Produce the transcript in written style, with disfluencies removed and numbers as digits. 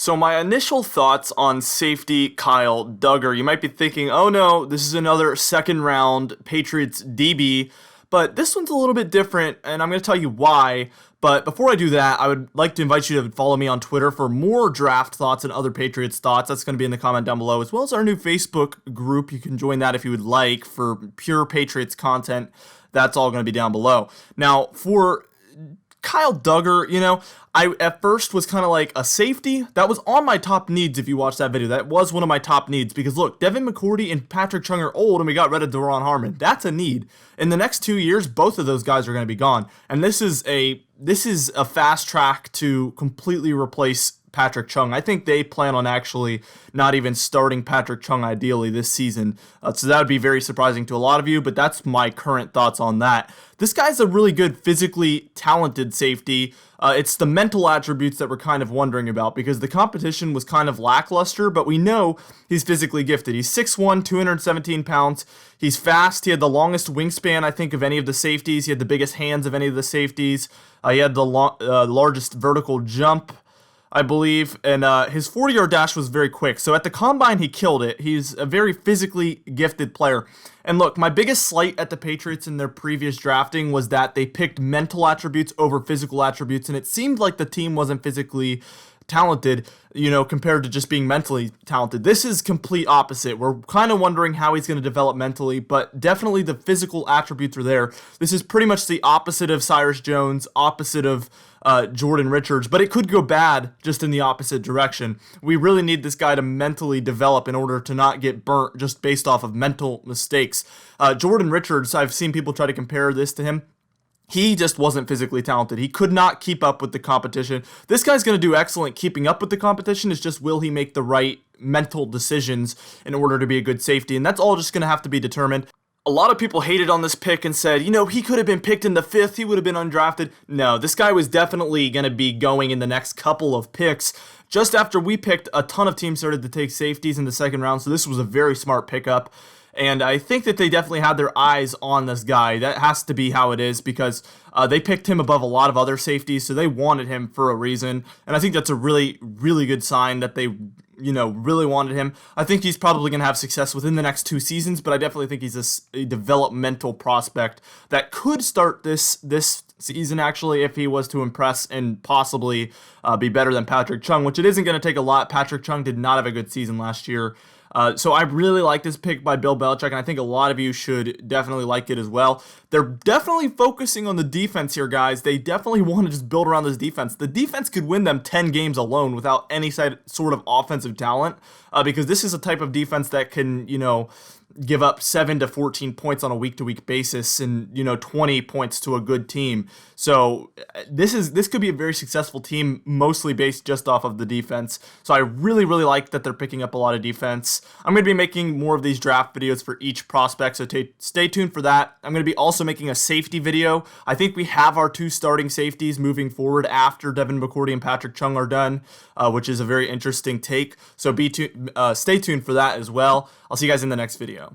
So my initial thoughts on safety Kyle Dugger, you might be thinking, oh no, this is another second round Patriots DB, but this one's a little bit different, and I'm going to tell you why. But before I do that, I would like to invite you to follow me on Twitter for more draft thoughts and other Patriots thoughts. That's going to be in the comment down below, as well as our new Facebook group. You can join that if you would like for pure Patriots content. That's all going to be down below. Now, for Kyle Dugger, I at first was kind of like a safety. That was on my top needs if you watched that video. That was one of my top needs because look, Devin McCourty and Patrick Chung are old and we got rid of Deron Harmon. That's a need. In the next 2 years, both of those guys are going to be gone. And this is a fast track to completely replace Patrick Chung. I think they plan on actually not even starting Patrick Chung ideally this season. So that would be very surprising to a lot of you, but that's my current thoughts on that. This guy's a really good physically talented safety. It's the mental attributes that we're kind of wondering about because the competition was kind of lackluster, but we know he's physically gifted. He's 6'1", 217 pounds. He's fast. He had the longest wingspan, I think, of any of the safeties. He had the biggest hands of any of the safeties. He had the largest vertical jump, I believe, and his 40-yard dash was very quick. So at the combine, he killed it. He's a very physically gifted player. And look, my biggest slight at the Patriots in their previous drafting was that they picked mental attributes over physical attributes, and it seemed like the team wasn't physically talented, compared to just being mentally talented. This is complete opposite. We're kind of wondering how he's going to develop mentally, but definitely the physical attributes are there. This is pretty much the opposite of Cyrus Jones, opposite of Jordan Richards, but it could go bad just in the opposite direction. We really need this guy to mentally develop in order to not get burnt just based off of mental mistakes. Jordan Richards, I've seen people try to compare this to him. He just wasn't physically talented. He could not keep up with the competition. This guy's going to do excellent keeping up with the competition. It's just, will he make the right mental decisions in order to be a good safety? And that's all just going to have to be determined. A lot of people hated on this pick and said, he could have been picked in the 5th. He would have been undrafted. No, this guy was definitely going to be going in the next couple of picks. Just after we picked, a ton of teams started to take safeties in the second round, so this was a very smart pickup. And I think that they definitely had their eyes on this guy. That has to be how it is because they picked him above a lot of other safeties, so they wanted him for a reason. And I think that's a really, really good sign that they, really wanted him. I think he's probably going to have success within the next 2 seasons, but I definitely think he's a developmental prospect that could start this season, actually, if he was to impress and possibly be better than Patrick Chung, which it isn't going to take a lot. Patrick Chung did not have a good season last year. So I really like this pick by Bill Belichick, and I think a lot of you should definitely like it as well. They're definitely focusing on the defense here, guys. They definitely want to just build around this defense. The defense could win them 10 games alone without any sort of offensive talent, because this is a type of defense that can, give up 7 to 14 points on a week-to-week basis and 20 points to a good team. So this could be a very successful team, mostly based just off of the defense. So I really, really like that they're picking up a lot of defense. I'm going to be making more of these draft videos for each prospect, so stay tuned for that. I'm going to be also making a safety video. I think we have our 2 starting safeties moving forward after Devin McCourty and Patrick Chung are done, which is a very interesting take. So stay tuned for that as well. I'll see you guys in the next video.